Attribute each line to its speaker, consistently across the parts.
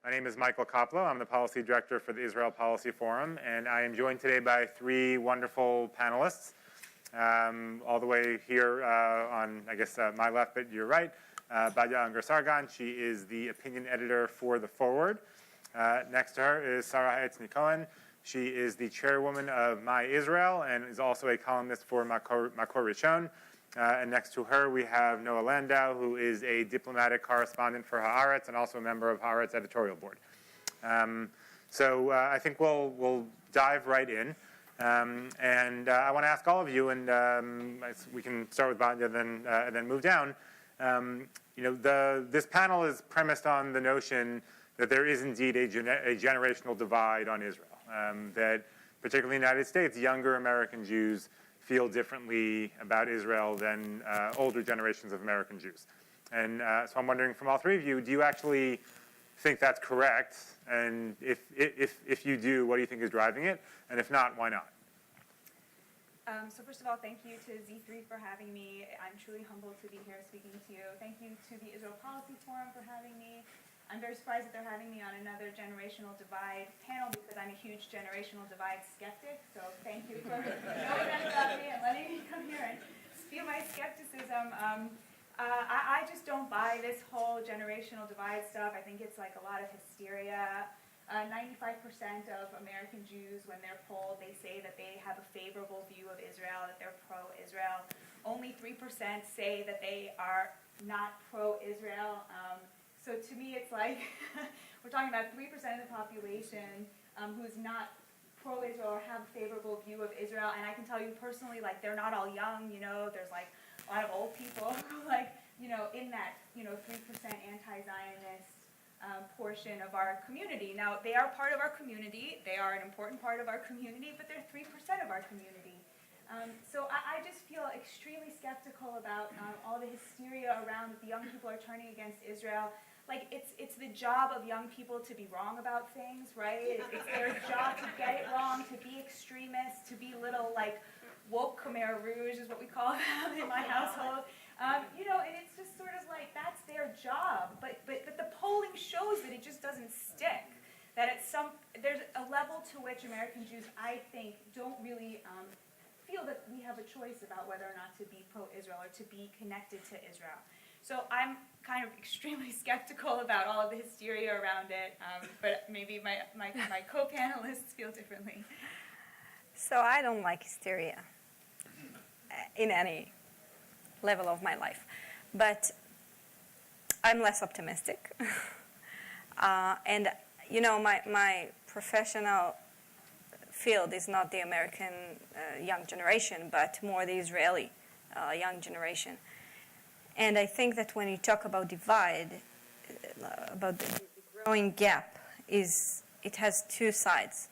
Speaker 1: My name is Michael Koplow. I'm the Policy Director for the Israel Policy Forum, and I am joined today by three wonderful panelists. All the way here on, I guess, my left, but your right, Batya Ungar Sargon. She is the opinion editor for The Forward. Next to her is Sara Cohen. She is the chairwoman of My Israel and is also a columnist for Makor Rishon. And next to her, we have Noa Landau, who is a diplomatic correspondent for Haaretz and also a member of Haaretz editorial board. So I think we'll dive right in. And I want to ask all of you, and we can start with Batya and then move down. This panel is premised on the notion that there is indeed a generational divide on Israel. That particularly in the United States, younger American Jews feel differently about Israel than older generations of American Jews. And so I'm wondering from all three of you, do you actually think that's correct? And if you do, what do you think is driving it? And if not, why not?
Speaker 2: So first of all, thank you to Z3 for having me. I'm truly humbled to be here speaking to you. Thank you to the Israel Policy Forum for having me. I'm very surprised that they're having me on another generational divide panel because I'm a huge generational divide skeptic. So thank you for knowing that about me and letting me come here and feel my skepticism. I just don't buy this whole generational divide stuff. I think it's like a lot of hysteria. 95% of American Jews, when they're polled, they say that they have a favorable view of Israel, that they're pro-Israel. Only 3% say that they are not pro-Israel. So to me, it's like we're talking about 3% of the population who's not pro-Israel or have a favorable view of Israel. And I can tell you personally, like, they're not all young, there's like a lot of old people like, in that, 3% anti-Zionist portion of our community. Now, they are part of our community. They are an important part of our community, but they're 3% of our community. So I just feel extremely skeptical about all the hysteria around that the young people are turning against Israel. Like, it's the job of young people to be wrong about things, right? It's their job to get it wrong, to be extremists, to be little, like, woke Khmer Rouge is what we call them in my household. And it's just sort of like, that's their job. But the polling shows that it just doesn't stick. That there's a level to which American Jews, I think, don't really feel that we have a choice about whether or not to be pro-Israel or to be connected to Israel. So I'm kind of extremely skeptical about all of the hysteria around it, but maybe my co-panelists feel differently.
Speaker 3: So I don't like hysteria in any level of my life, but I'm less optimistic. And my professional field is not the American young generation, but more the Israeli young generation. And I think that when you talk about divide, about the growing gap, it has two sides.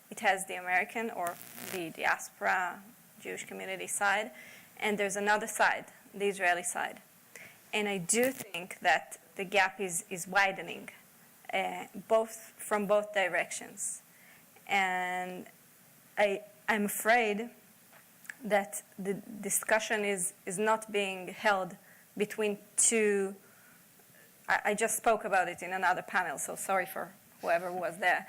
Speaker 3: It has the American or the diaspora Jewish community side, and there's another side, the Israeli side. And I do think that the gap is widening, from both directions. And I'm afraid that the discussion is not being held between two. I just spoke about it in another panel, so sorry for whoever was there.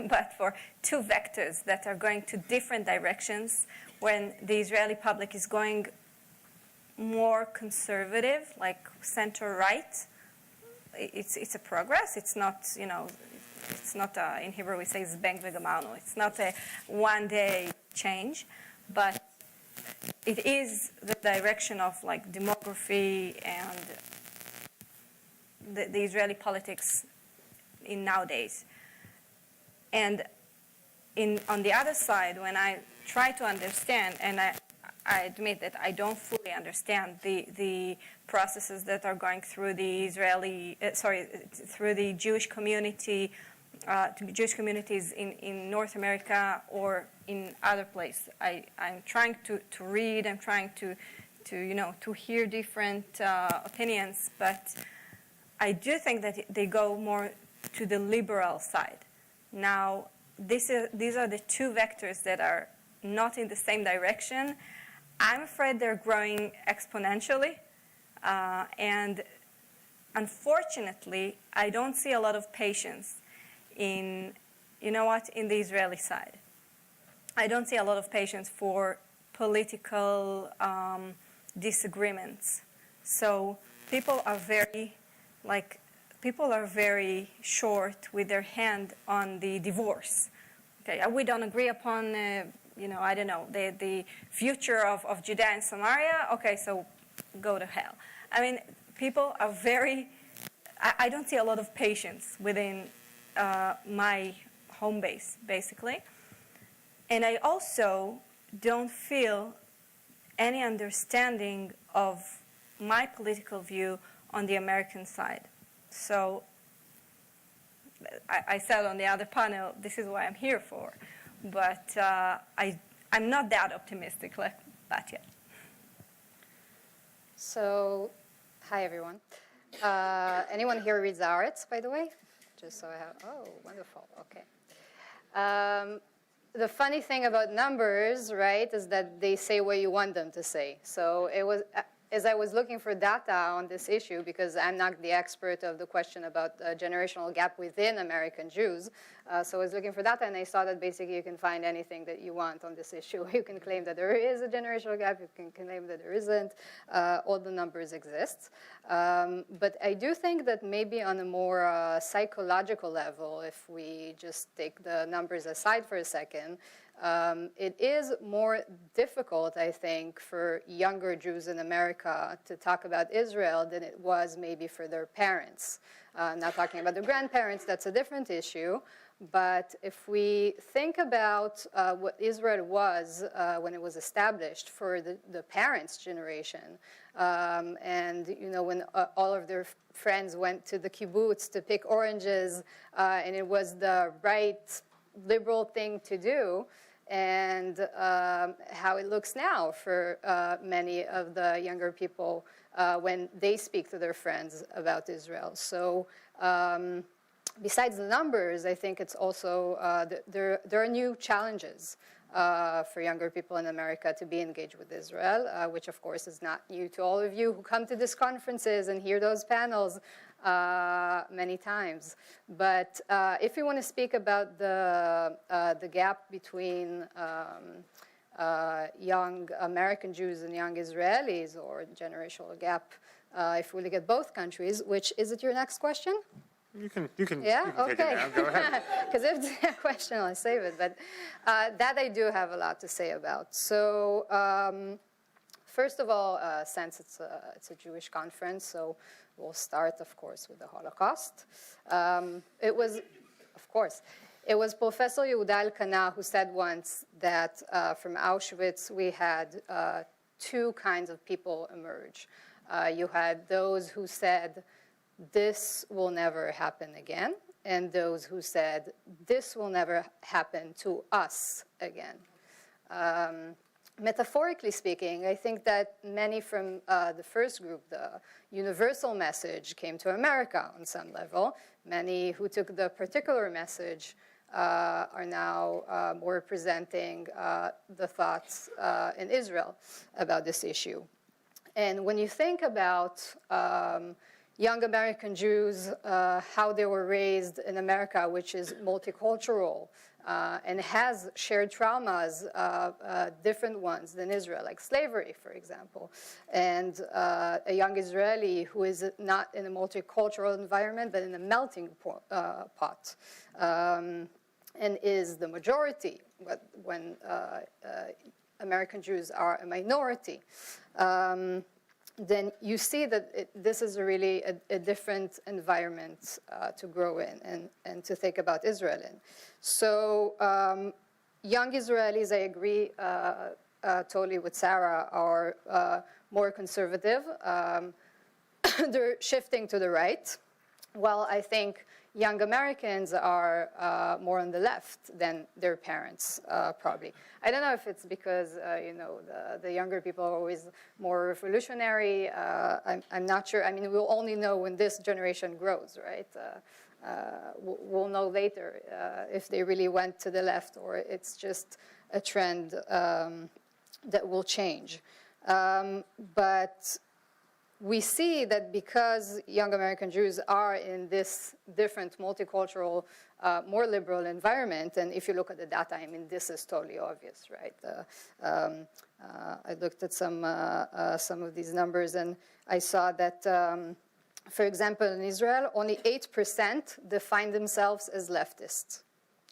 Speaker 3: But for two vectors that are going to different directions, when the Israeli public is going more conservative, like center-right, it's a progress. It's not, it's not in Hebrew we say zbeng v'gamanu. It's not a one-day change, but it is the direction of like demography and the Israeli politics in nowadays. And on the other side, when I try to understand, and I admit that I don't fully understand the processes that are going through the through the Jewish community, Jewish communities in North America or in other places. I'm trying to read. I'm trying to hear different opinions, but I do think that they go more to the liberal side. Now, these are the two vectors that are not in the same direction. I'm afraid they're growing exponentially, and unfortunately, I don't see a lot of patience in, in the Israeli side. I don't see a lot of patience for political disagreements. So people are very short with their hand on the divorce. Okay, we don't agree upon, I don't know, the future of Judea and Samaria. Okay, so go to hell. I mean, people are I don't see a lot of patience within my home base, basically. And I also don't feel any understanding of my political view on the American side. So I said on the other panel, this is what I'm here for. But I'm not that optimistic like Batya.
Speaker 4: So, hi everyone. Anyone here reads Haaretz, by the way? Just so I have, oh, wonderful, okay. The funny thing about numbers, right, is that they say what you want them to say. So it was, as I was looking for data on this issue, because I'm not the expert of the question about generational gap within American Jews, so I was looking for data, and I saw that basically you can find anything that you want on this issue. You can claim that there is a generational gap, you can claim that there isn't, all the numbers exist. But I do think that maybe on a more psychological level, if we just take the numbers aside for a second, it is more difficult, I think, for younger Jews in America to talk about Israel than it was maybe for their parents. I'm not talking about the grandparents, that's a different issue. But if we think about what Israel was when it was established for the parents' generation, and when all of their friends went to the kibbutz to pick oranges, and it was the right liberal thing to do, and how it looks now for many of the younger people when they speak to their friends about Israel. So besides the numbers, I think it's also, there are new challenges for younger people in America to be engaged with Israel, which of course is not new to all of you who come to these conferences and hear those panels many times. But if you want to speak about the gap between young American Jews and young Israelis, or generational gap, if we look at both countries, which, is it your next question?
Speaker 1: You can take it
Speaker 4: Okay.
Speaker 1: now. Go ahead.
Speaker 4: Because if it's a question, I'll save it. But that I do have a lot to say about. So first of all, since it's a Jewish conference, so we'll start, of course, with the Holocaust. It was Professor Yehuda Elkanah who said once that from Auschwitz we had two kinds of people emerge. You had those who said, this will never happen again, and those who said, this will never happen to us again. Metaphorically speaking, I think that many from the first group, the universal message, came to America on some level. Many who took the particular message are now more representing the thoughts in Israel about this issue. And when you think about young American Jews, how they were raised in America, which is multicultural and has shared traumas, different ones than Israel, like slavery, for example. And a young Israeli who is not in a multicultural environment, but in a melting pot, and is the majority when American Jews are a minority. Then you see that this is really a different environment to grow in and to think about Israel in. So young Israelis, I agree totally with Sara, are more conservative. They're shifting to the right. Well, I think young Americans are more on the left than their parents, probably. I don't know if it's because, the younger people are always more revolutionary. I'm not sure. I mean, we'll only know when this generation grows, right? We'll know later if they really went to the left or it's just a trend that will change. But we see that because young American Jews are in this different multicultural, more liberal environment, and if you look at the data, I mean, this is totally obvious, right? I looked at some of these numbers, and I saw that, for example, in Israel, only 8% define themselves as leftists,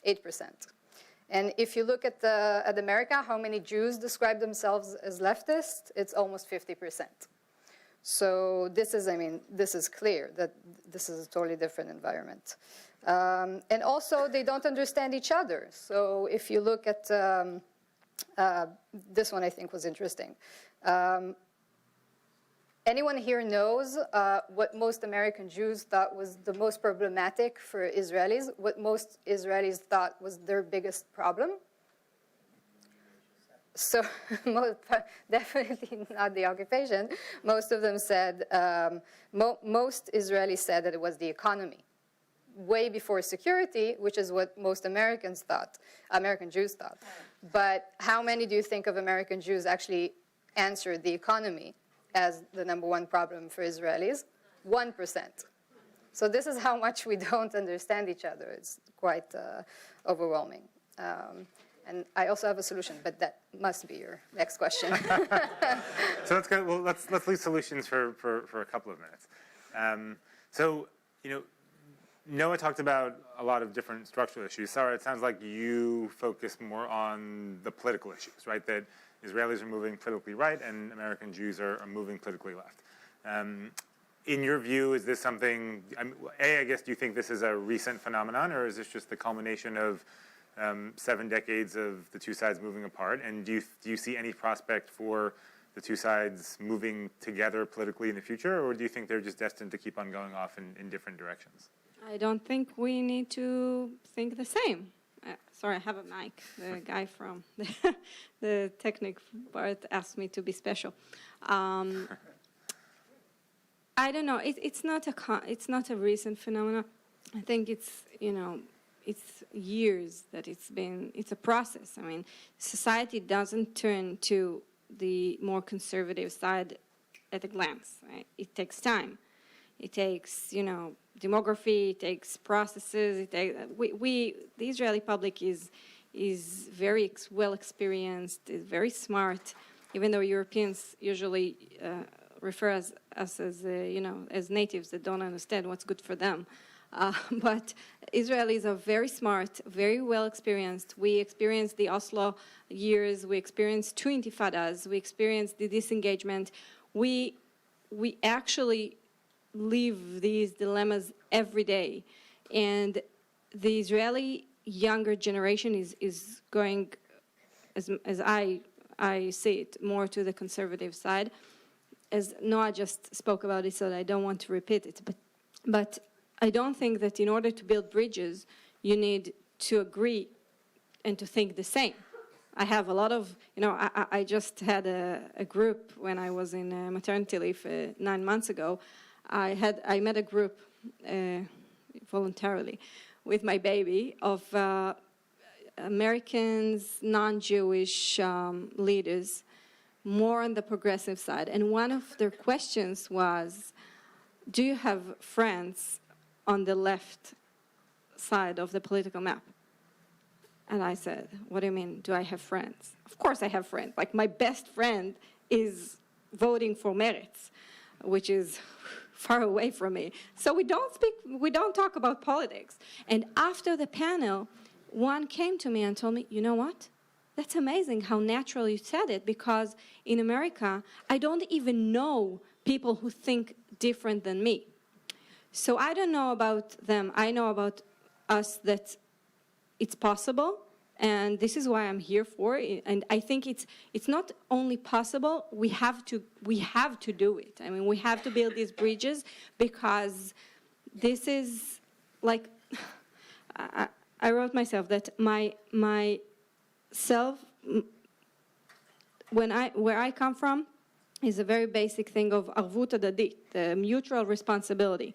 Speaker 4: 8%. And if you look at America, how many Jews describe themselves as leftists, it's almost 50%. So this is, I mean, this is clear that this is a totally different environment. And also, they don't understand each other. So if you look at, this one I think was interesting. Anyone here knows what most American Jews thought was the most problematic for Israelis? What most Israelis thought was their biggest problem? So definitely not the occupation. Most of them said, most Israelis said that it was the economy, way before security, which is what most Americans thought, American Jews thought. But how many do you think of American Jews actually answered the economy as the #1 problem for Israelis? 1%. So this is how much we don't understand each other. It's quite overwhelming. And I also have a solution, but that must be your next question.
Speaker 1: So let's go. Well, let's leave solutions for a couple of minutes. So, you know, Noah talked about a lot of different structural issues. Sara, it sounds like you focus more on the political issues, right? That Israelis are moving politically right and American Jews are moving politically left. In your view, is this something, I guess, do you think this is a recent phenomenon, or is this just the culmination of 7 decades of the two sides moving apart? And do you see any prospect for the two sides moving together politically in the future, or do you think they're just destined to keep on going off in different directions?
Speaker 5: I don't think we need to think the same. Sorry, I have a mic. The guy from the technical part asked me to be special. I don't know. It's not a recent phenomenon. I think it's, you know, it's years that it's a process. I mean, society doesn't turn to the more conservative side at a glance, right? It takes time. It takes, you know, demography, it takes processes. The Israeli public is very well experienced, is very smart, even though Europeans usually refer us as you know, as natives that don't understand what's good for them. But Israelis are very smart, very well experienced. We experienced the Oslo years. We experienced 2 intifadas. We experienced the disengagement. We actually live these dilemmas every day. And the Israeli younger generation is going, as I see it, more to the conservative side. As Noah just spoke about it, so I don't want to repeat it. But I don't think that in order to build bridges, you need to agree and to think the same. I have a lot of, you know, I just had a group when I was in maternity leave 9 months ago. I met a group voluntarily with my baby of Americans, non-Jewish leaders, more on the progressive side. And one of their questions was, do you have friends on the left side of the political map? And I said, what do you mean, do I have friends? Of course I have friends. Like, my best friend is voting for Meretz, which is far away from me. So we don't talk about politics. And after the panel, one came to me and told me, you know what? That's amazing how natural you said it, because in America, I don't even know people who think different than me. So I don't know about them. I know about us that it's possible, and this is why I'm here for it. And I think it's not only possible, we have to do it. I mean, we have to build these bridges, because this is like, I wrote myself that my self, where I come from, is a very basic thing of arvut adadit, the mutual responsibility.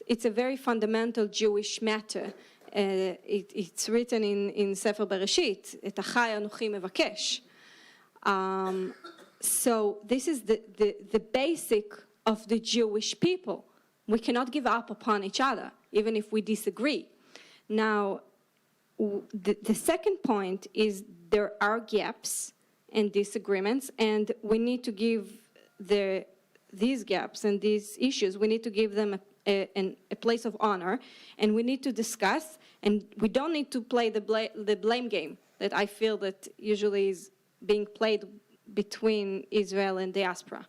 Speaker 5: It's a very fundamental Jewish matter. It's written in Sefer Bereshit, et achai anochi mevakesh. So this is the basic of the Jewish people. We cannot give up upon each other, even if we disagree. Now, the second point is there are gaps and disagreements, and we need to give these gaps and these issues, we need to give them a place of honor, and we need to discuss, and we don't need to play the blame game that I feel that usually is being played between Israel and diaspora.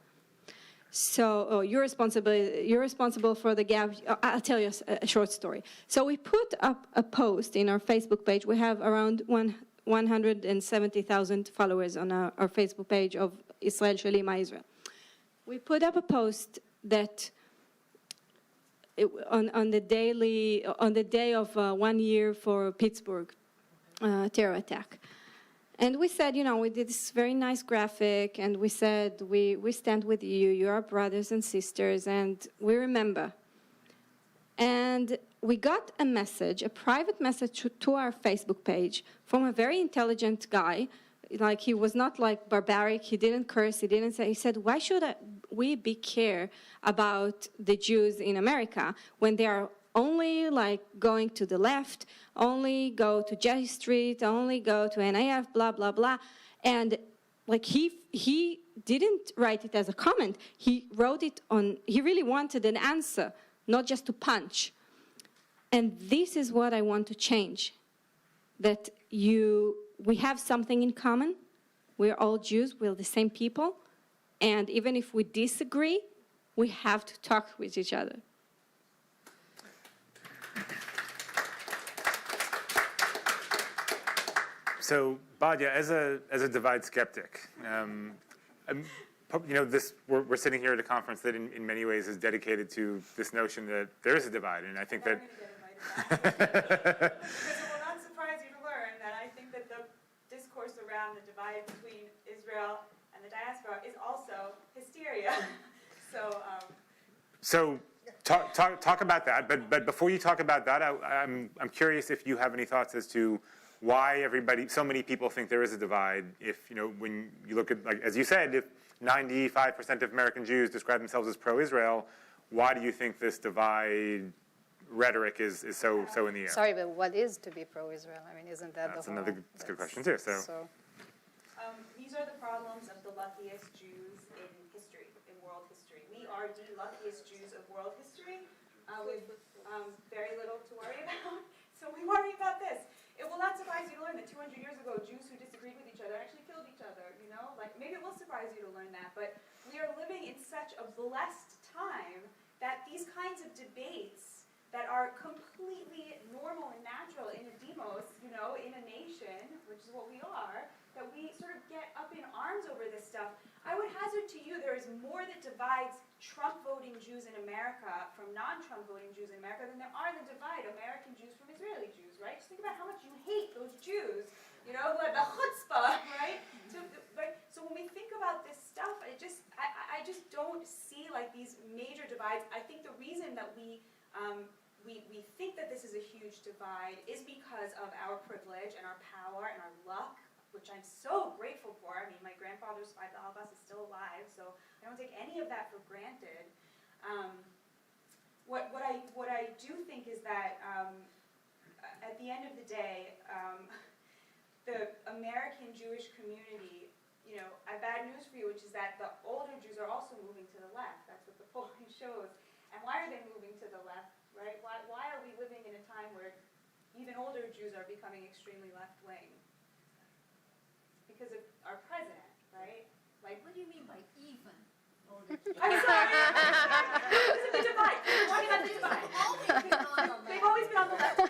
Speaker 5: So you're responsible for the gap. I'll tell you a short story. So we put up a post in our Facebook page. We have around 170,000 followers on our Facebook page of Israel Shalima Israel. We put up a post that on the day of 1 year for Pittsburgh terror attack. And we said, we did this very nice graphic, and we said, we stand with you, you're our brothers and sisters, and we remember. And we got a message, a private message to our Facebook page from a very intelligent guy. Like, he was not like barbaric, he didn't curse, he said, why should we be care about the Jews in America when they are only like going to the left, only go to J Street, only go to NAF, blah, blah, blah. And like he didn't write it as a comment. He wrote it he really wanted an answer, not just to punch. And this is what I want to change. That we have something in common. We're all Jews, we're the same people. And even if we disagree, we have to talk with each other.
Speaker 1: So, Batya, as a divide skeptic, we're sitting here at a conference that in many ways is dedicated to this notion that there is a divide, and I think that...
Speaker 2: Because it will not surprise you to learn that I think that the discourse around the divide between Israel and the diaspora is also hysteria.
Speaker 1: So talk about that, but before you talk about that, I'm curious if you have any thoughts as to why so many people think there is a divide. If, when you look at, like, as you said, if 95% of American Jews describe themselves as pro-Israel, why do you think this divide rhetoric is so in the air?
Speaker 4: Sorry, but what is to be pro-Israel? I mean, isn't that
Speaker 1: That's
Speaker 4: the whole...
Speaker 1: another good question, too. So.
Speaker 2: These are the problems of the luckiest Jews in history, in world history. We are the luckiest Jews of world history with very little to worry about. So we worry about this. It will not surprise you to learn that 200 years ago, Jews who disagreed with each other actually killed each other, Like, maybe it will surprise you to learn that, but we are living in such a blessed time that these kinds of debates that are completely normal and natural in a demos, in a nation, which is what we are, that we sort of get up in arms over this stuff. I would hazard to you there is more that divides Trump-voting Jews in America from non-Trump voting Jews in America than there are that divide American Jews from Israeli Jews, right? Just think about how much you hate those Jews, like the chutzpah, right? So when we think about this stuff, I just don't see like these major divides. I think the reason that we think that this is a huge divide is because of our privilege and our power and our luck, which I'm so grateful for. I mean, my grandfather survived the Holocaust, is still alive, so I don't take any of that for granted. What I do think is that at the end of the day, the American Jewish community, I have bad news for you, which is that the older Jews are also moving to the left. That's what the polling shows. And why are they moving to the left, right? Why are we living in a time where even older Jews are becoming extremely left-wing? Because of our president, right? Like,
Speaker 6: what do you mean by even?
Speaker 2: I'm sorry. This is the divide. What is the divide? They've always been on the left.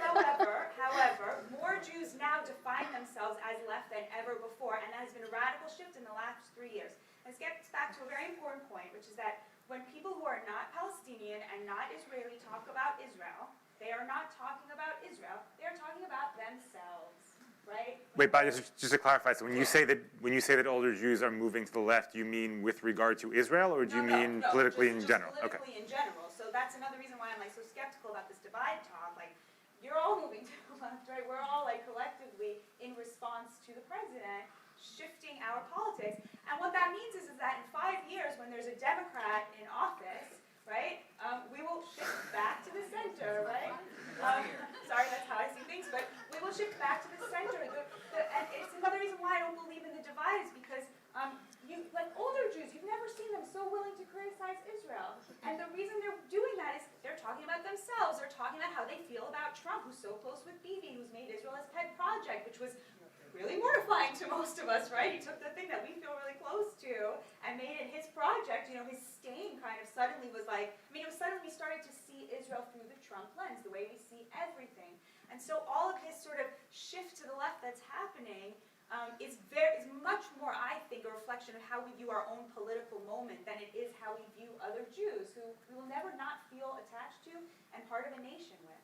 Speaker 2: However, more Jews now define themselves as left than ever before, and that has been a radical shift in the last 3 years. This gets back to a very important point, which is that when people who are not Palestinian and not Israeli talk about Israel, they are not talking about Israel. They are talking about themselves. Right?
Speaker 1: Wait, but just to clarify, so when you say that older Jews are moving to the left, you mean with regard to Israel, or do you mean politically in general?
Speaker 2: Politically in general. So that's another reason why I'm like so skeptical about this divide talk. Like, you're all moving to the left, right? We're all like collectively in response to the president shifting our politics. And what that means is that in 5 years, when there's a Democrat in office, Sorry, that's how I see things, but we will shift back to the center. And it's another reason why I don't believe in the divide is because you, like older Jews, you've never seen them so willing to criticize Israel. And the reason they're doing that is they're talking about themselves. They're talking about how they feel about Trump, who's so close with Bibi, who's made Israel his pet project, which was really mortifying to most of us, right? He took the thing that we feel really close to and made it his project. You know, his stain kind of suddenly was like, I mean, it was suddenly we started to see Israel through the Trump lens, the way we see everything. And so all of this sort of shift to the left that's happening is much more, I think, a reflection of how we view our own political moment than it is how we view other Jews, who we will never not feel attached to and part of a nation with.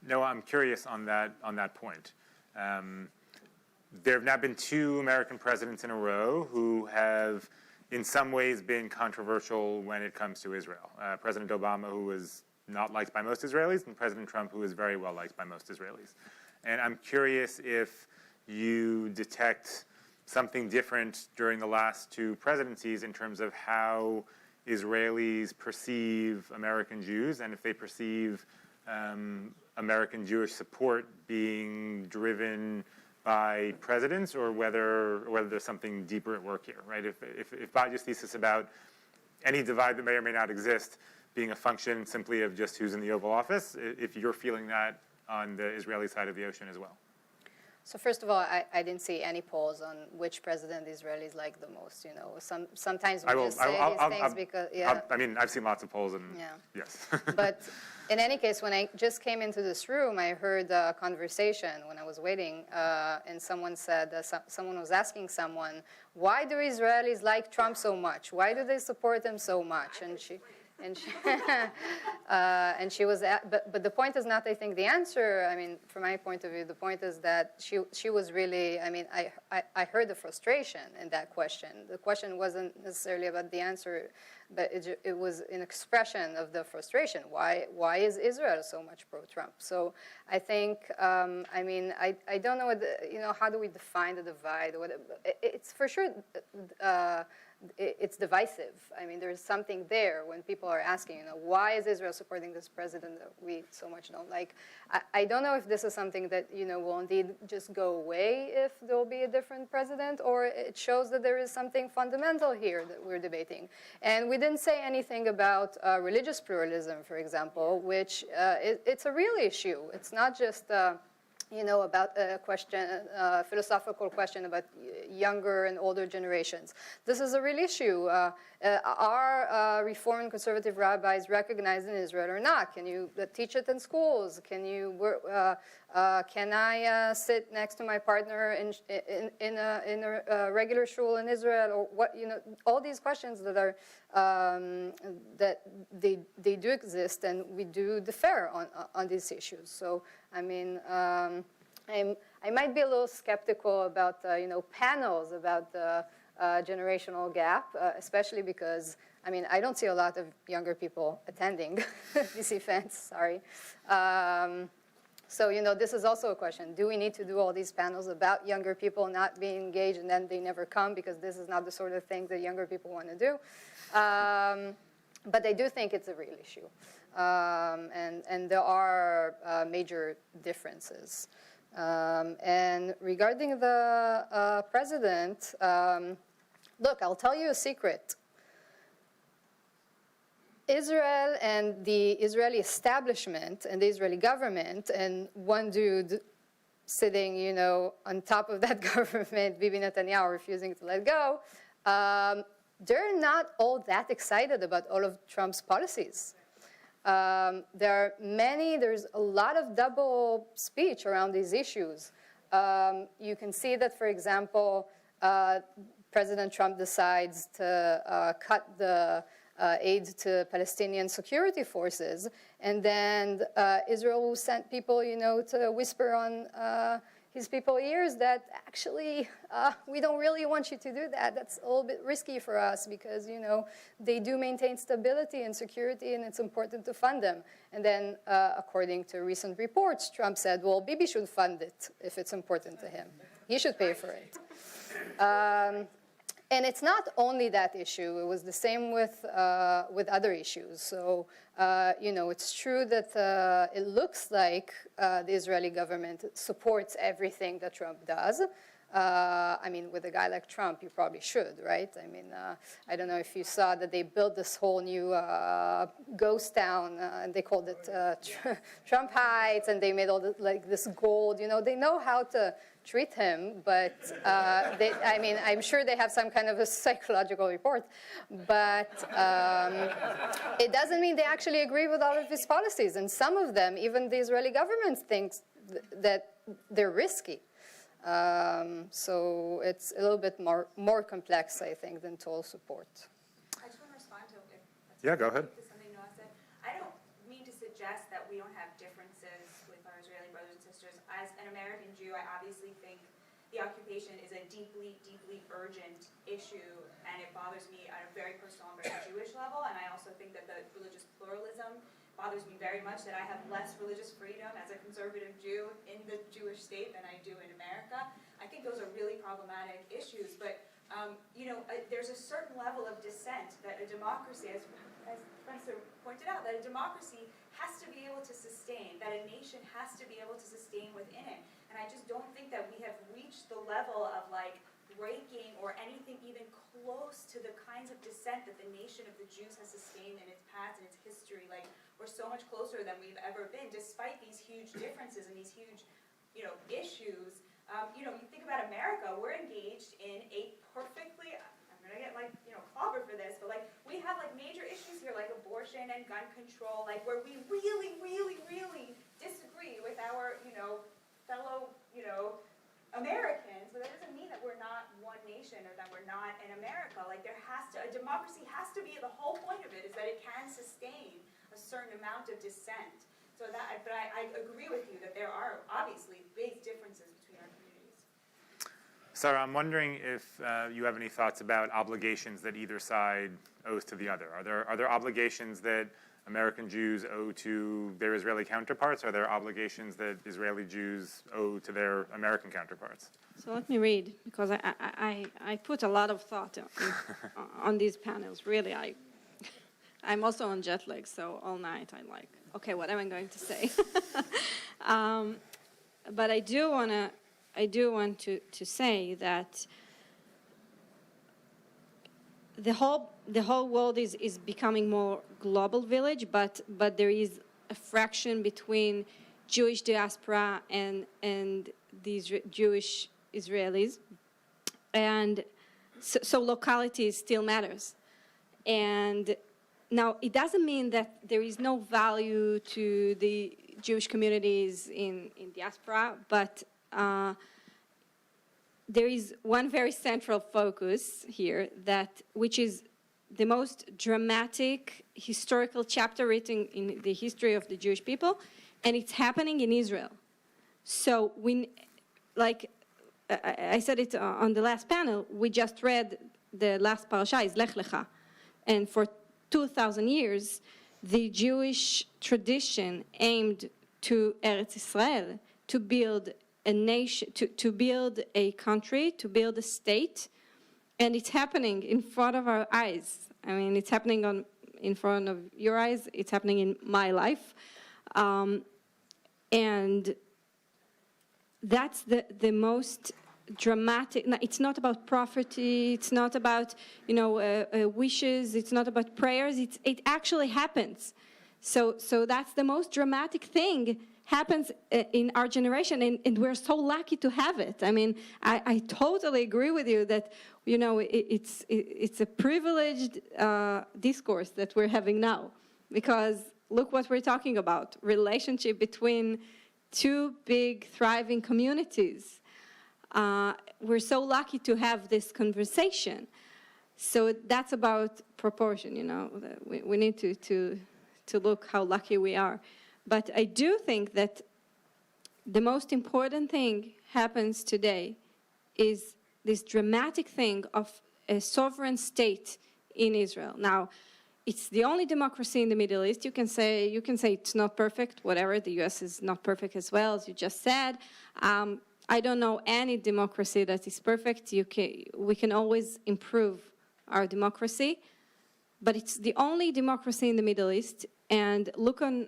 Speaker 1: Noah, I'm curious on that point. There have now been 2 American presidents in a row who have, in some ways, been controversial when it comes to Israel. President Obama, who was not liked by most Israelis, and President Trump, who is very well liked by most Israelis. And I'm curious if you detect something different during the last 2 presidencies in terms of how Israelis perceive American Jews, and if they perceive American Jewish support being driven by presidents, or whether there's something deeper at work here, right? If Batya's thesis about any divide that may or may not exist being a function simply of just who's in the Oval Office, if you're feeling that on the Israeli side of the ocean as well.
Speaker 4: So first of all, I didn't see any polls on which president Israelis like the most. You know, sometimes we just say these things because
Speaker 1: I mean, I've seen lots of polls, and yes.
Speaker 4: But in any case, when I just came into this room, I heard a conversation when I was waiting, and someone said someone was asking someone, "Why do Israelis like Trump so much? Why do they support him so much?" And she was, but the point is not, I think, the answer. I mean, from my point of view, the point is that she was really, I mean, I heard the frustration in that question. The question wasn't necessarily about the answer, but it was an expression of the frustration. Why is Israel so much pro-Trump? So I think, I mean, I don't know, how do we define the divide? It's for sure, it's divisive. I mean, there's something there when people are asking, why is Israel supporting this president that we so much don't like? I don't know if this is something that, will indeed just go away if there'll be a different president, or it shows that there is something fundamental here that we're debating. And we didn't say anything about religious pluralism, for example, which it's a real issue. It's not just about a question, philosophical question about younger and older generations. This is a real issue. Are Reform conservative rabbis recognized in Israel or not? Can you teach it in schools? Can I sit next to my partner in a regular shul in Israel, or what? All these questions that are that they do exist, and we do differ on these issues. So I mean, I might be a little skeptical about panels about the generational gap, especially because I don't see a lot of younger people attending these events. Sorry. So this is also a question. Do we need to do all these panels about younger people not being engaged, and then they never come because this is not the sort of thing that younger people want to do? But I do think it's a real issue. And there are major differences. And regarding the president, look, I'll tell you a secret. Israel and the Israeli establishment and the Israeli government, and one dude sitting, on top of that government, Bibi Netanyahu, refusing to let go, they're not all that excited about all of Trump's policies. There's a lot of double speech around these issues. You can see that, for example, President Trump decides to cut the aid to Palestinian security forces, and then Israel will send people, to whisper on his people's ears that actually we don't really want you to do that. That's a little bit risky for us because, they do maintain stability and security, and it's important to fund them. And then, according to recent reports, Trump said, well, Bibi should fund it if it's important to him. He should pay for it. And it's not only that issue. It was the same with other issues. So, it's true that it looks like the Israeli government supports everything that Trump does. With a guy like Trump, you probably should, right? I don't know if you saw that they built this whole new ghost town, and they called it Trump Heights, and they made all this gold. They know how to treat him, but I'm sure they have some kind of a psychological report. But it doesn't mean they actually agree with all of his policies, and some of them, even the Israeli government thinks that they're risky. So it's a little bit more complex, I think, than total support.
Speaker 2: I just want to respond to it.
Speaker 1: Yeah, go ahead.
Speaker 2: To something Noah said. I don't mean to suggest that we don't have differences with our Israeli brothers and sisters. As an American Jew, I obviously think the occupation is a deeply, deeply urgent issue, and it bothers me at a very personal and very Jewish level. And I also think that the religious pluralism bothers me very much, that I have less religious freedom as a conservative Jew in the Jewish state than I do in America. I think those are really problematic issues, but there's a certain level of dissent that a democracy, as Professor pointed out, that a democracy has to be able to sustain, that a nation has to be able to sustain within it. And I just don't think that we have reached the level of breaking or anything even close to the kinds of dissent that the nation of the Jews has sustained in its past and its history. We're so much closer than we've ever been, despite these huge differences and these huge, issues. You think about America, we're engaged in a perfectly, I'm going to get clobbered for this, but we have major issues here like abortion and gun control, where we really, really, really disagree with our, fellow, Americans, but that doesn't mean that we're not one nation or that we're not in America. A democracy has to be, the whole point of it is that it can sustain a certain amount of dissent. But I agree with you that there are obviously big differences between our communities.
Speaker 1: Sara, I'm wondering if you have any thoughts about obligations that either side owes to the other. Are there obligations that American Jews owe to their Israeli counterparts? Are there obligations that Israeli Jews owe to their American counterparts?
Speaker 5: So let me read, because I put a lot of thought on these panels. Really, I'm also on jet lag, so all night I'm okay, what am I going to say? But I do want to say that the whole world is becoming more global village, but there is a fraction between Jewish diaspora and these Jewish Israelis, and so locality still matters. And now it doesn't mean that there is no value to the Jewish communities in diaspora, but there is one very central focus here, which is the most dramatic historical chapter written in the history of the Jewish people, and it's happening in Israel. So I said it on the last panel, we just read the last parasha is Lech Lecha, and for 2,000 years, the Jewish tradition aimed to Eretz Israel to build a nation, to build a country, to build a state, and it's happening in front of our eyes. I mean, it's happening in front of your eyes. It's happening in my life, and that's the most dramatic. It's not about property. It's not about wishes. It's not about prayers. It actually happens. So that's the most dramatic thing happens in our generation, and we're so lucky to have it. I mean, I totally agree with you that it's a privileged discourse that we're having now, because look what we're talking about: relationship between two big thriving communities. We're so lucky to have this conversation. So that's about proportion, we need to look how lucky we are. But I do think that the most important thing happens today is this dramatic thing of a sovereign state in Israel. Now, it's the only democracy in the Middle East. You can say it's not perfect, whatever. The U.S. is not perfect as well, as you just said. I don't know any democracy that is perfect. We can always improve our democracy, but it's the only democracy in the Middle East. And look on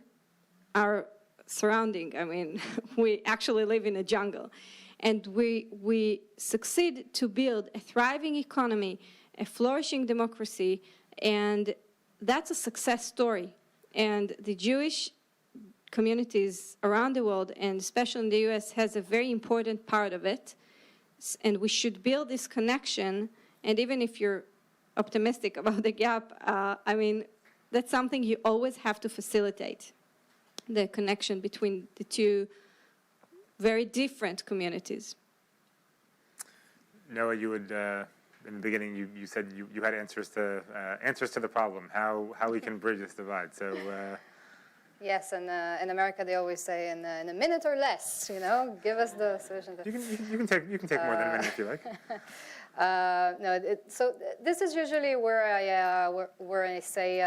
Speaker 5: our surrounding. I mean, we actually live in a jungle. And we succeed to build a thriving economy, a flourishing democracy, and that's a success story. And the Jewish communities around the world, and especially in the US, has a very important part of it. And we should build this connection. And even if you're optimistic about the gap, I mean, that's something you always have to facilitate, the connection between the two very different communities.
Speaker 1: Noa, you would, in the beginning, you said you had answers to the problem, how we can bridge this divide. So.
Speaker 4: Yes, and in America they always say in a minute or less, give us the solution.
Speaker 1: You can take more than a minute if you like.
Speaker 4: So this is usually where I say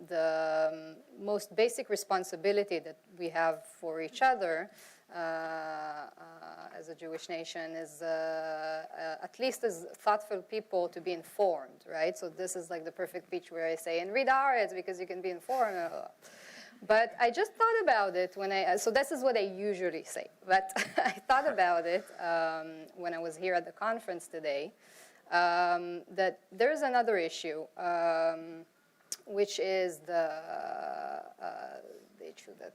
Speaker 4: the most basic responsibility that we have for each other as a Jewish nation is at least as thoughtful people to be informed, right? So this is like the perfect pitch where I say, and read Haaretz because you can be informed. But I just thought about it so this is what I usually say, but I thought about it when I was here at the conference today, that there's another issue, which is the issue that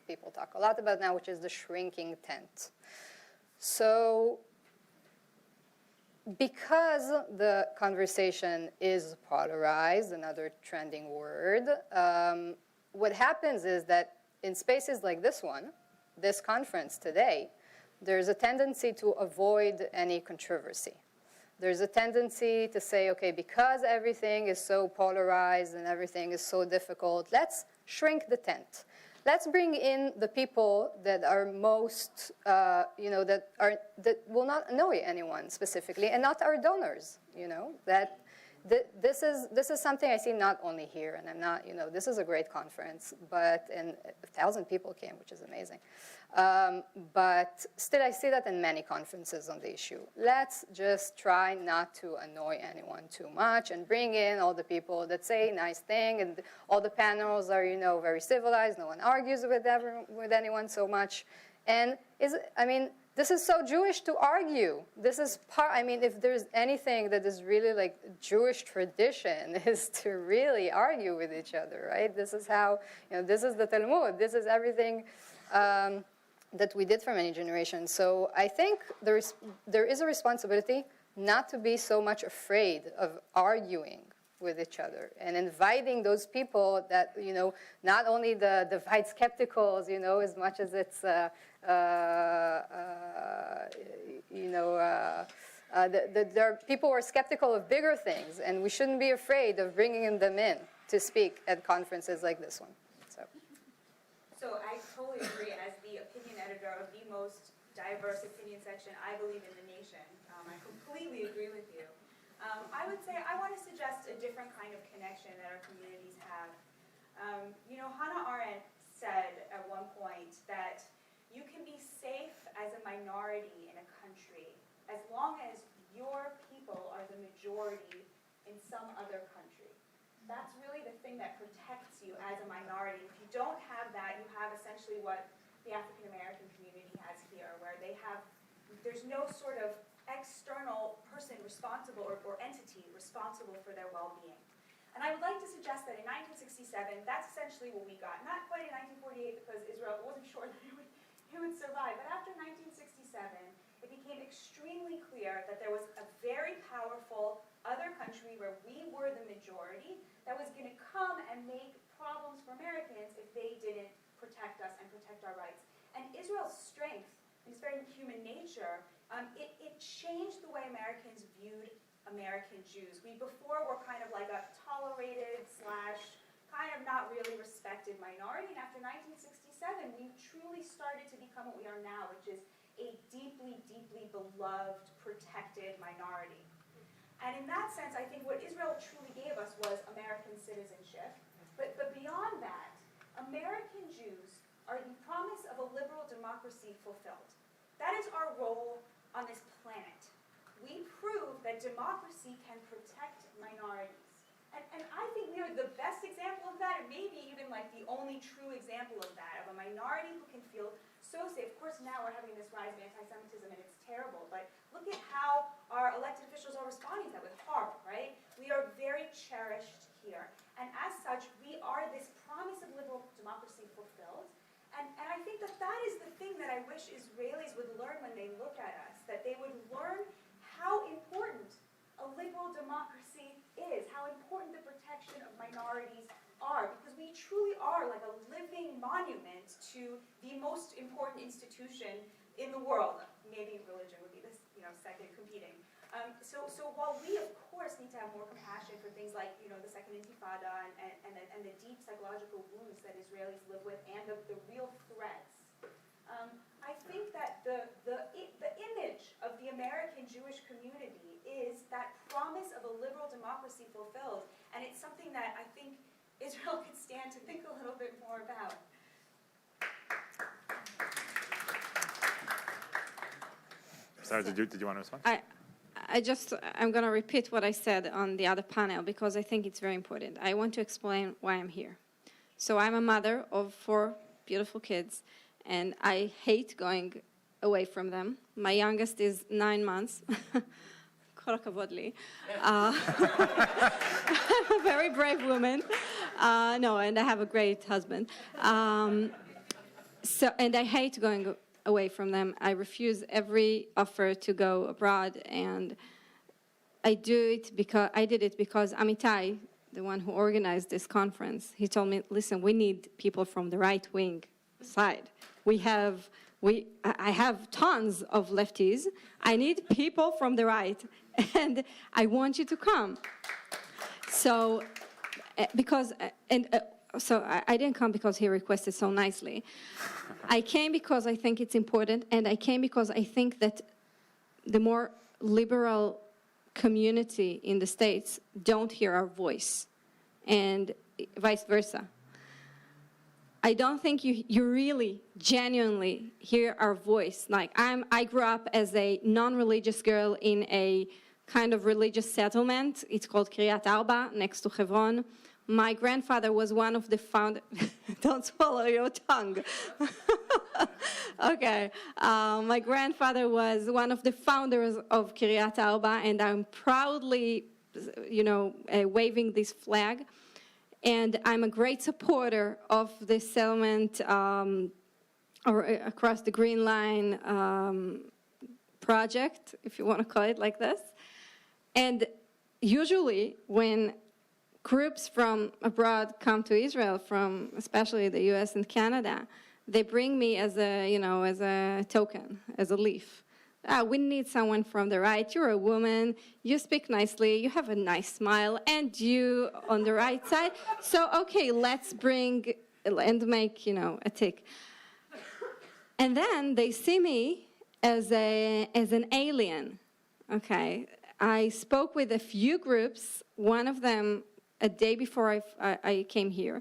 Speaker 4: people talk a lot about now, which is the shrinking tent. So because the conversation is polarized, another trending word, what happens is that in spaces like this one, this conference today, there's a tendency to avoid any controversy. There's a tendency to say, okay, because everything is so polarized and everything is so difficult, let's shrink the tent. Let's bring in the people that are most, that will not annoy anyone specifically, and not our donors. This is something I see not only here, and I'm not, this is a great conference, and 1,000 people came, which is amazing. But still, I see that in many conferences on the issue. Let's just try not to annoy anyone too much and bring in all the people that say nice thing, and all the panels are, very civilized. No one argues with anyone so much. And this is so Jewish to argue. This is if there's anything that is really like Jewish tradition is to really argue with each other, right? This is how, this is the Talmud. This is everything that we did for many generations. So I think there is a responsibility not to be so much afraid of arguing with each other and inviting those people that, not only the divide skepticals, as much as it's, there are people who are skeptical of bigger things, and we shouldn't be afraid of bringing them in to speak at conferences like this one.
Speaker 2: So I totally agree. As the opinion editor of the most diverse opinion section, I believe, in the nation, I completely agree with you. I would say I want to suggest a different kind of connection that our communities have. Hannah Arendt said at one point that you can be safe as a minority in a country as long as your people are the majority in some other country. That's really the thing that protects you as a minority. If you don't have that, you have essentially what the African American community has here, where there's no sort of external person responsible or entity responsible for their well-being. And I would like to suggest that in 1967, that's essentially what we got. Not quite in 1948, because Israel wasn't sure that it would survive, but after 1967, it became extremely clear that there was a very powerful other country where we were the majority that was going to come and make problems for Americans if they didn't protect us and protect our rights. And Israel's strength, its very human nature, it changed the way Americans viewed American Jews. We before were kind of like a tolerated / kind of not really respected minority, and after 1967, we truly started to become what we are now, which is a deeply, deeply beloved, protected minority. And in that sense, I think what Israel truly gave us was American citizenship. But beyond that, American Jews are the promise of a liberal democracy democracy fulfilled. That is our role on this planet. We prove that democracy can protect minorities. And I think we are the best example of that, and maybe even like the only true example of that, of a minority who can feel so safe. Of course, now we're having this rise of anti-Semitism, and it's terrible, but look at how our elected officials are responding to that with horror, right? We are very cherished here. And as such, we are this promise of liberal democracy fulfilled. And I think that that is the thing that I wish Israelis would learn when they look at us, that they would learn how important a liberal democracy is, how important the protection of minorities are, because we truly are like a living monument to the most important institution in the world. Maybe religion would be this, second competing. So while we of course need to have more compassion for things like the Second Intifada and the deep psychological wounds that Israelis live with and the real threats, I think that the image of the American Jewish community is that promise of a liberal democracy fulfilled, and it's something that I think Israel could stand to think a little bit more about.
Speaker 1: Sarah, did you want to respond?
Speaker 5: I'm going to repeat what I said on the other panel because I think it's very important. I want to explain why I'm here. So I'm a mother of 4 beautiful kids, and I hate going away from them. My youngest is 9 months. כל הכבוד לי. I'm a very brave woman. No, and I have a great husband. And I hate going away from them. I refuse every offer to go abroad, and I did it because Amitai, the one who organized this conference, he told me, listen, we need people from the right-wing side. I have tons of lefties. I need people from the right, and I want you to come. So, so I didn't come because he requested so nicely. I came because I think it's important, and I came because I think that the more liberal community in the States don't hear our voice, and vice versa. I don't think you really genuinely hear our voice. Like I grew up as a non-religious girl in a kind of religious settlement. It's called Kiryat Arba, next to Hebron. My grandfather was one of the founders. Don't swallow your tongue. Okay. My grandfather was one of the founders of Kiryat Arba, and I'm proudly, waving this flag. And I'm a great supporter of the settlement or across the Green Line project, if you want to call it like this. And usually when groups from abroad come to Israel, from especially the US and Canada, they bring me as a token, as a leaf. We need someone from the right. You're a woman. You speak nicely. You have a nice smile. And you on the right side. So, okay, let's bring and make, a tick. And then they see me as an alien. Okay. I spoke with a few groups, one of them a day before I came here.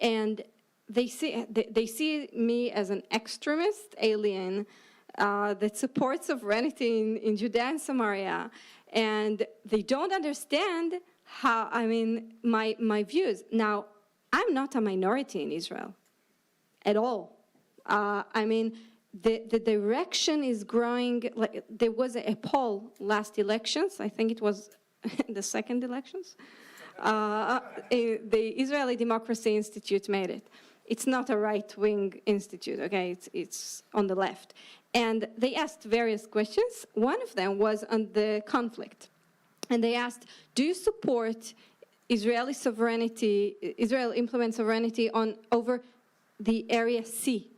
Speaker 5: And they see me as an extremist alien that supports sovereignty in Judea and Samaria, and they don't understand my views. Now, I'm not a minority in Israel at all. The direction is growing. Like there was a poll last elections. I think it was the second elections. The Israeli Democracy Institute made it. It's not a right-wing institute, okay? It's on the left. And they asked various questions. One of them was on the conflict. And they asked, do you support Israeli sovereignty, Israel implement sovereignty over the Area C?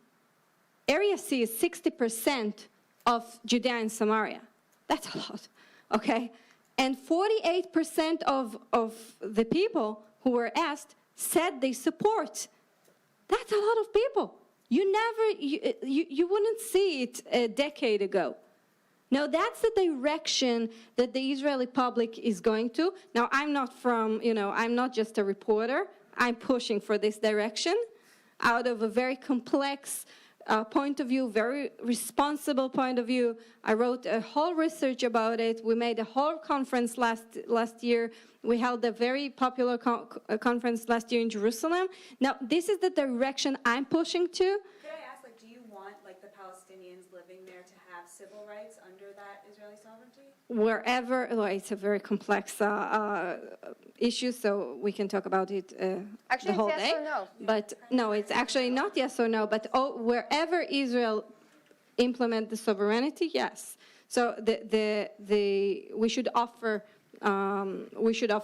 Speaker 5: Area C is 60% of Judea and Samaria. That's a lot, okay? And 48% of the people who were asked said they support. That's a lot of people. You wouldn't see it a decade ago. Now, that's the direction that the Israeli public is going to. Now, I'm not just a reporter. I'm pushing for this direction out of a very complex point of view, very responsible point of view. I wrote a whole research about it. We made a whole conference last year. We held a very popular conference last year in Jerusalem. Now, this is the direction I'm pushing to.
Speaker 2: Could I ask, like, do you want, like, the Palestinians living there to have civil rights under that Israeli sovereignty?
Speaker 5: Wherever, well, it's a very complex issue, so we can talk about it
Speaker 4: Actually,
Speaker 5: the whole
Speaker 4: it's yes
Speaker 5: day.
Speaker 4: or no.
Speaker 5: But no, it's actually not yes or no, but wherever Israel implement the sovereignty, yes. So we should offer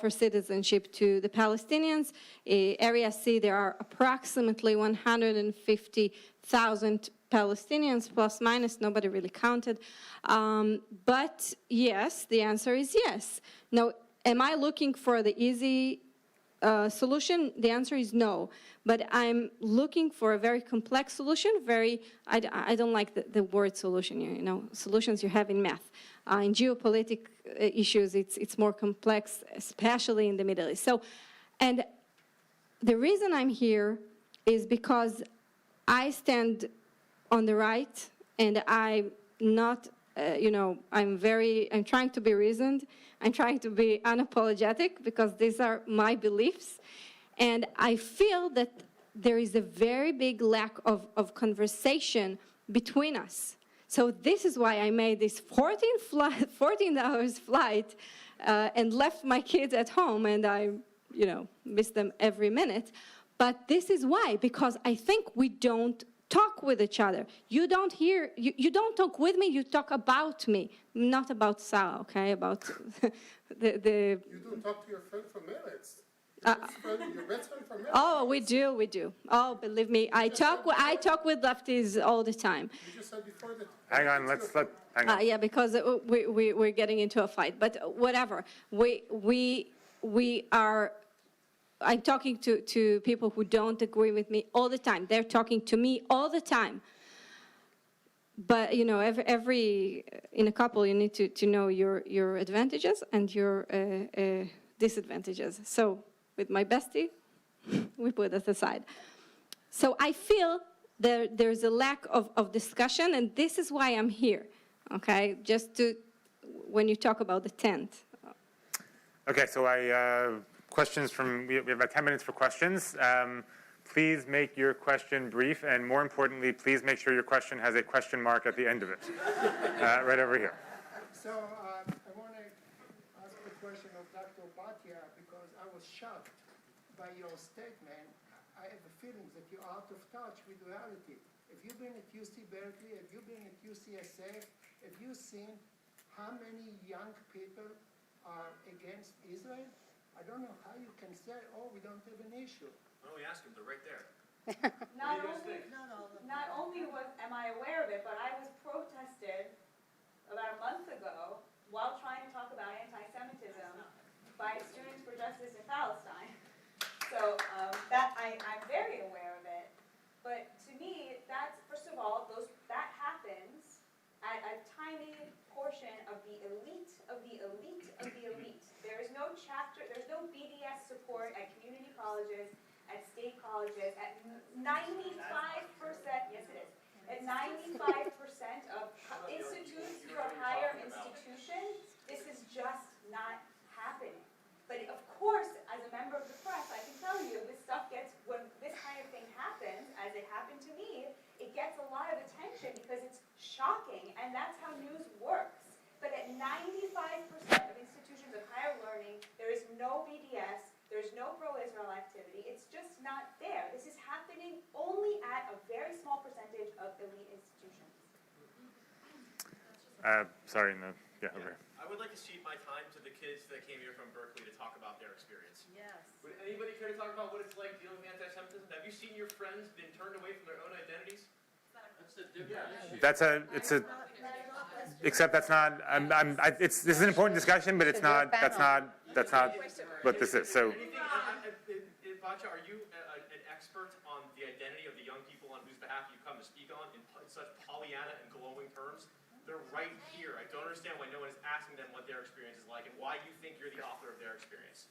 Speaker 5: citizenship to the Palestinians. Area C, there are approximately 150,000 Palestinians, plus minus, nobody really counted. But yes, the answer is yes. Now, am I looking for the easy solution? The answer is no. But I'm looking for a very complex solution. I don't like the word solution. You know, solutions you have in math. In geopolitical issues, it's more complex, especially in the Middle East. So, and the reason I'm here is because I stand on the right, and I'm not, I'm trying to be reasoned. I'm trying to be unapologetic because these are my beliefs. And I feel that there is a very big lack of conversation between us. So this is why I made this 14 hours flight and left my kids at home, and I, miss them every minute. But this is why, because I think we don't talk with each other. You don't talk with me, you talk about me, not about Sara, okay? About the
Speaker 6: You don't talk to your friend from Meretz. Your best friend from Meretz.
Speaker 5: Oh, we do. Oh, believe me, I talk with lefties all the time.
Speaker 6: You just said before that.
Speaker 1: Hang on, hang on.
Speaker 5: Yeah, because we're getting into a fight, but whatever. We are. I'm talking to people who don't agree with me all the time. They're talking to me all the time. But every in a couple, you need to know your advantages and your disadvantages. So with my bestie, we put that aside. So I feel there's a lack of discussion, and this is why I'm here. Okay, just when you talk about the tent.
Speaker 1: Okay, so questions we have about 10 minutes for questions. Please make your question brief, and more importantly, please make sure your question has a question mark at the end of it. Right over here.
Speaker 7: So I want to ask the question of Dr. Batya because I was shocked by your statement. I have the feeling that you're out of touch with reality. If you've been at UC Berkeley, if you've been at UCSA, if you've seen how many young people are against Israel, I don't know how you can say, oh, we don't have an issue.
Speaker 8: Why don't we ask them? They're right there.
Speaker 2: Not only am I aware of it, but I was protested about a month ago while trying to talk about anti-Semitism by Students for Justice in Palestine. So I'm very aware of it. But to me, that's, first of all, that happens at a tiny portion of the elite of the elite of the elite. There is no chapter, there's no BDS support at community colleges, at state colleges, at 95%, yes it is, at 95% of institutes from higher institutions, this is just not happening. But of course, as a member of the press, I can tell you, when this kind of thing happens, as it happened to me, it gets a lot of attention because it's shocking, and that's how news works. But at 95% of institutions of higher learning, there is no BDS, there's no pro-Israel activity, it's just not there. This is happening only at a very small percentage of elite institutions.
Speaker 1: Sorry, no, yeah, over here.
Speaker 8: I would like to cede my time to the kids that came here from Berkeley to talk about their experience.
Speaker 9: Yes.
Speaker 8: Would anybody care to talk about what it's like dealing with anti-Semitism? Have you seen your friends been turned away from their own identities? That's a different issue.
Speaker 1: Except that's not. This is an important discussion, but it's not. That's not what this is. So.
Speaker 8: Batya, are you an expert on the identity of the young people on whose behalf you come to speak on in such Pollyanna and glowing terms? They're right here. I don't understand why no one is asking them what their experience is like and why you think you're the author of their experience.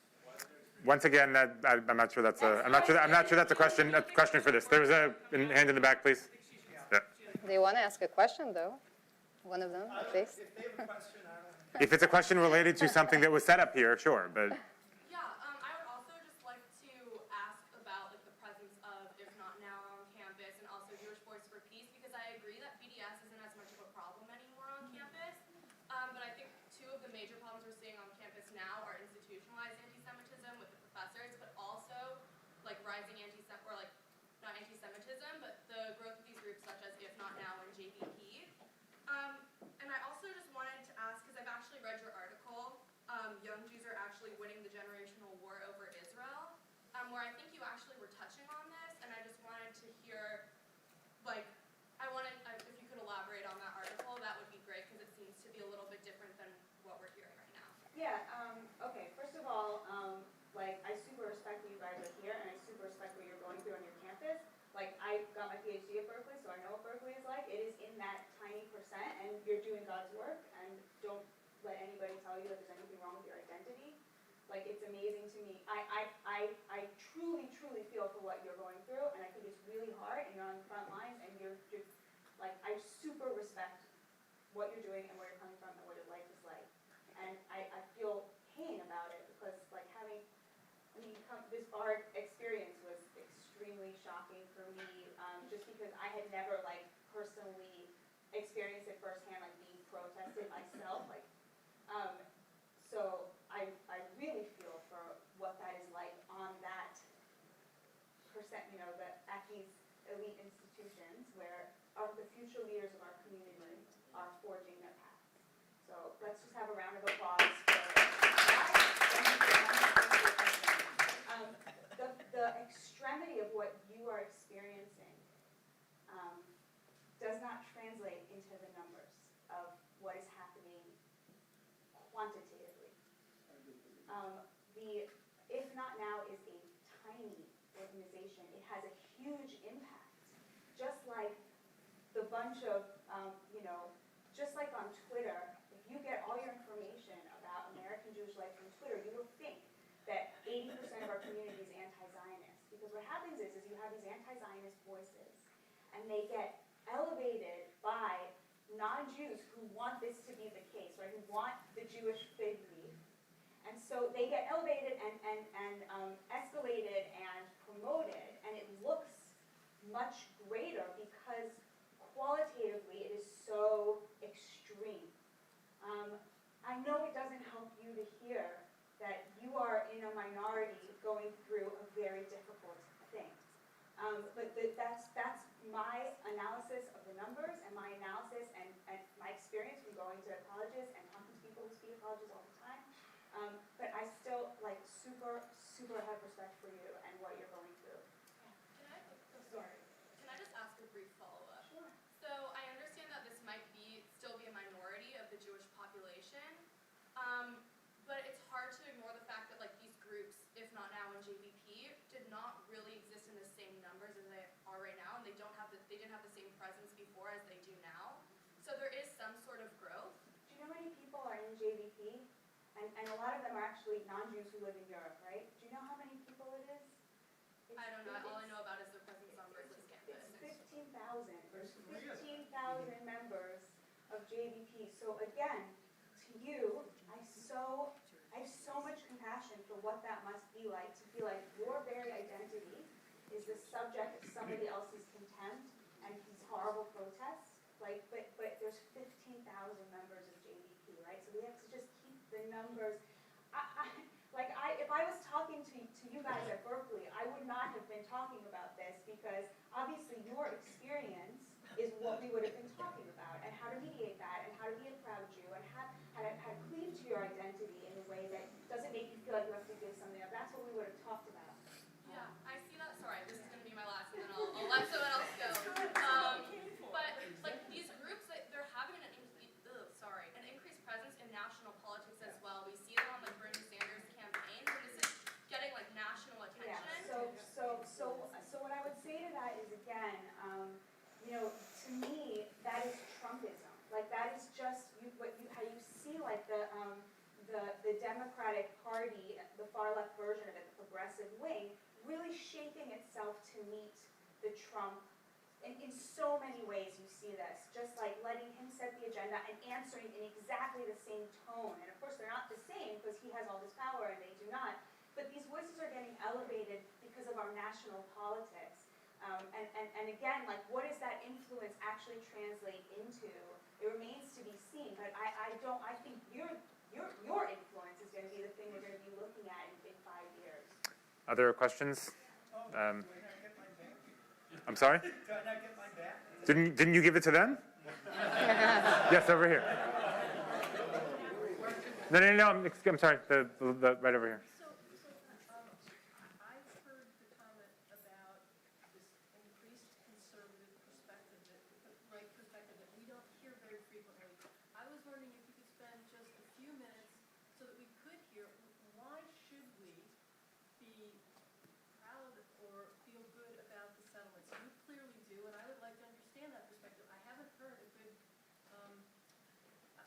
Speaker 1: Once again, I'm not sure that's a. I'm not sure that's a question. A question for this. There was a hand in the back, please. Yeah.
Speaker 4: They want to ask a question, though. One of them, at least.
Speaker 9: If they have a question, I don't know.
Speaker 1: If it's a question related to something that was set up here, sure, but
Speaker 10: Yeah, I would also just like to ask about like the presence of If Not Now on campus and also Jewish Voice for Peace, because I agree that BDS isn't as much of a problem anymore on campus. But I think two of the major problems we're seeing on campus now are institutionalized anti-Semitism with the professors, but also like rising not anti-Semitism, but the growth of these groups such as If Not Now and JVP. And I also just wanted to ask, because I've actually read your article, Young Jews Are Actually Winning the Generational War Over Israel, where I think you actually were touching on this, and I just wanted to hear, if you could elaborate on that article, that would be great, because it seems to be a little bit different than what we're hearing right now.
Speaker 2: Yeah, okay, first of all, I super respect that you guys are here, and I super respect what you're going through on your campus. I got my PhD at Berkeley, so I know what Berkeley is like. It is in that tiny percent, and you're doing God's work, and don't let anybody tell you that there's anything wrong with your identity. It's amazing to me. I truly, truly feel for what you're going through, and I think it's really hard, and you're on the front lines, and I super respect what you're doing and where you're coming from and what your life is like. And I feel pain about it, because this bar experience was extremely shocking for me, just because I had never personally experienced it firsthand, being protested myself. So I really feel for what that is like on that percent, at these elite institutions where the future leaders of our community are forging their paths. So let's just have a round of applause for the extremity of what you are experiencing does not translate into the numbers of what is happening quantitatively. The If Not Now is a tiny organization. It has a huge impact. Just like the bunch of, just like on Twitter, if you get all your information about American Jewish life from Twitter, you will think that 80% of our community is anti-Zionist. Because what happens is you have these anti-Zionist voices, and they get elevated by non-Jews who want this to be the case, right? Who want the Jewish fig leaf. And so they get elevated and escalated and promoted, and it looks much greater because qualitatively it is so extreme. I know it doesn't help you to hear that you are in a minority going through a very difficult thing. But that's my analysis of the numbers and my analysis and my experience from going to colleges and talking to people who speak at colleges all the time. But I still super have respect for you and what you're going through.
Speaker 10: Can I just ask a brief follow-up?
Speaker 2: Sure.
Speaker 10: So I understand that this might still be a minority of the Jewish population, but it's hard to ignore the fact that these groups, If Not Now and JVP, did not really exist in the same numbers as they are right now, and they didn't have the same presence before as they do now. So there is some sort of growth.
Speaker 2: Do you know how many people are in JVP? And a lot of them are actually non-Jews who live in Europe, right? Do you know how many people it is?
Speaker 10: I don't know. All I know about is the presence on Berkeley's campus.
Speaker 2: It's 15,000. There's 15,000 members of JVP. So again, to you, I have so much compassion for what that must be like, to feel like your very identity is the subject of somebody else's contempt and these horrible protests. But there's 15,000 members of JVP, right? So we have to just keep the numbers. If I was talking to you guys at Berkeley, I would not have been talking about this, because obviously your experience is what we would have been talking about, and how to mediate that, and how to be a proud Jew, and how to cleave to your identity in a way that doesn't make you feel like you have to give something up. That's what we would have talked about.
Speaker 10: Yeah, I see that. Sorry, this is going to be my last, and then I'll let someone else go. But these groups, they're having an increased presence in national politics as well. We see it on Bernie Sanders' campaign, and this is getting national attention.
Speaker 2: Yeah. So what I would say to that is, again, to me, exactly the same tone. And of course, they're not the same because he has all this power and they do not. But these voices are getting elevated because of our national politics. And again, like, what does that influence actually translate into? It remains to be seen. But I think your influence is going to be the thing we're going to be looking at in 5 years.
Speaker 1: Other questions? I'm sorry?
Speaker 9: Do I not get my back?
Speaker 1: Didn't you give it to them? Yes, over here. No, I'm sorry. The right over here.
Speaker 11: I've heard the comment about this increased conservative perspective, the right perspective that we don't hear very frequently. I was wondering if you could spend just a few minutes so that we could hear, why should we be proud or feel good about the settlements? You clearly do, and I would like to understand that perspective. I haven't heard a good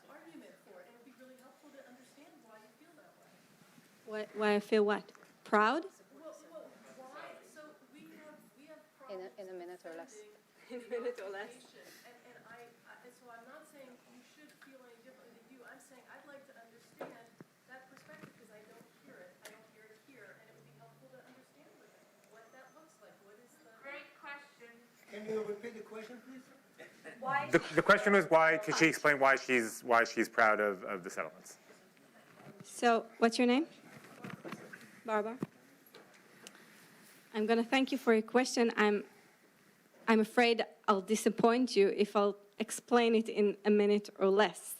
Speaker 11: argument for it, and it would be really helpful to understand why you feel that way.
Speaker 5: Why I feel what? Proud?
Speaker 11: Well, why? So we have problems
Speaker 4: In a minute or less.
Speaker 11: In a minute or less. And so I'm not saying you should feel any differently than you. I'm saying I'd like to understand that perspective because I don't hear it. I don't hear it here, and it would be helpful to understand what that looks like. What is the
Speaker 10: Great question.
Speaker 7: Can you repeat the question, please?
Speaker 2: Why?
Speaker 1: The question was why. Could she explain why she's proud of the settlements?
Speaker 5: So, what's your name? Barbara. I'm going to thank you for your question. I'm afraid I'll disappoint you if I'll explain it in a minute or less.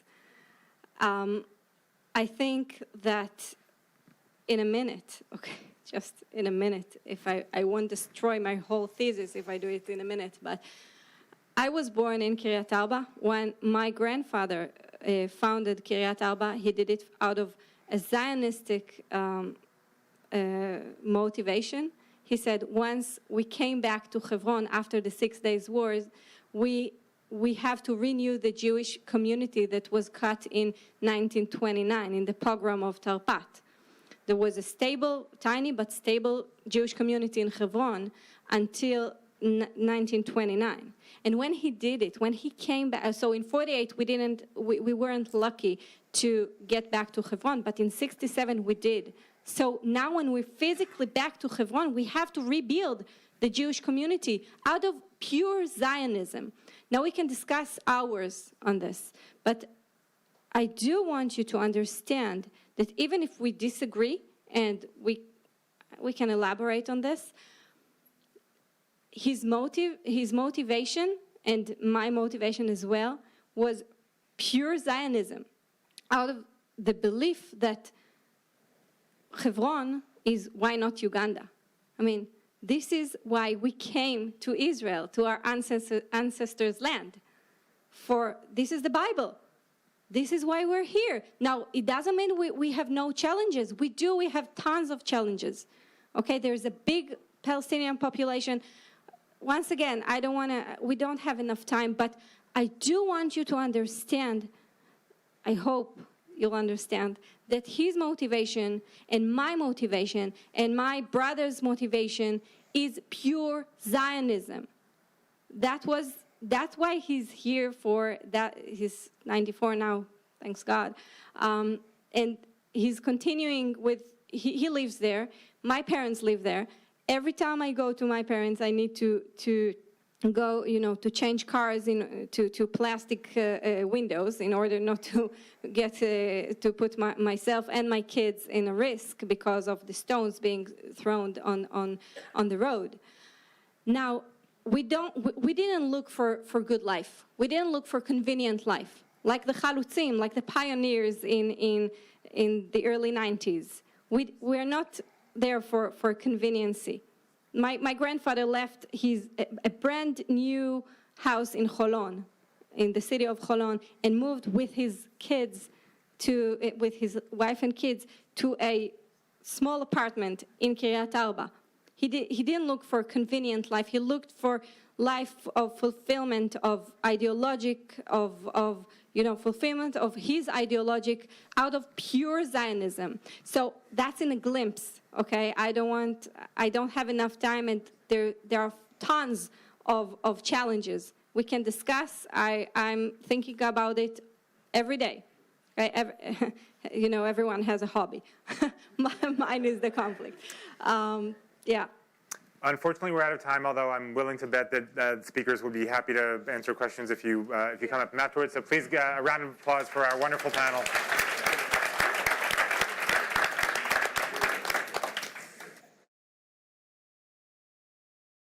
Speaker 5: I think that in a minute, okay, just in a minute, if I won't destroy my whole thesis if I do it in a minute, but I was born in Kiryat Arba. When my grandfather founded Kiryat Arba, he did it out of a Zionistic motivation. He said, once we came back to Hebron after the 6 Days Wars, we have to renew the Jewish community that was cut in 1929 in the pogrom of Tarpat. There was a stable, tiny but stable Jewish community in Hebron until 1929. And when he did it, when he came back, so in 48 we weren't lucky to get back to Hebron, but in 67 we did. So now when we're physically back to Hebron, we have to rebuild the Jewish community out of pure Zionism. Now we can discuss hours on this, but I do want you to understand that even if we disagree, and we can elaborate on this, his motivation, and my motivation as well, was pure Zionism, out of the belief that Hebron is, why not Uganda? I mean, this is why we came to Israel, to our ancestors' land. This is the Bible. This is why we're here. Now, it doesn't mean we have no challenges. We have tons of challenges. Okay, there's a big Palestinian population. Once again, we don't have enough time, but I do want you to understand, I hope you'll understand, that his motivation and my brother's motivation is pure Zionism. That's why he's here for that. He's 94 now, thanks God. And he's continuing with, he lives there. My parents live there. Every time I go to my parents, I need to go, to change cars to plastic windows in order not to get to put myself and my kids in a risk because of the stones being thrown on the road. Now, we didn't look for good life. We didn't look for convenient life, like the Chalutzim, like the pioneers in the early 90s. We're not there for conveniency. My grandfather left a brand new house in Holon, in the city of Holon, and moved with his kids with his wife and kids to a small apartment in Kiryat Arba. He didn't look for convenient life. He looked for life of fulfillment of fulfillment of his ideologic out of pure Zionism. So that's in a glimpse, okay? I don't have enough time, and there are tons of challenges we can discuss. I'm thinking about it every day. right? You know, everyone has a hobby. Mine is the conflict. Yeah.
Speaker 1: Unfortunately, we're out of time, although I'm willing to bet that speakers will be happy to answer questions if you come up afterwards. So please, a round of applause for our wonderful panel.